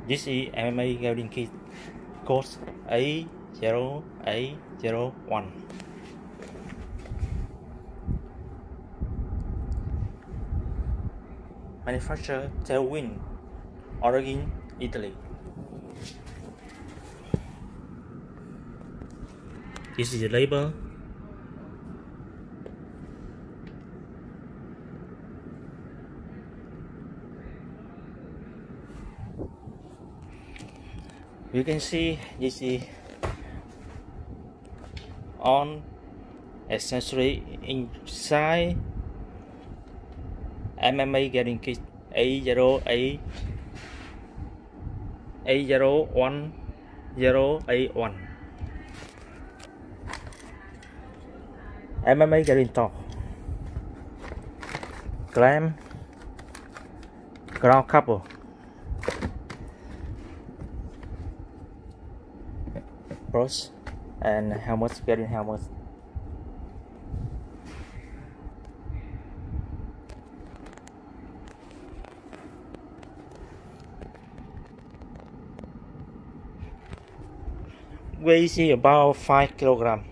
This is MMA welding kit code A0801. Manufacturer Telwin, origin Italy. This is the label. You can see this is on accessory inside MMA welding kit A01081. MMA welding top, clamp, ground couple, brush, and helmet, welding helmet. Weight is about 5 kilograms.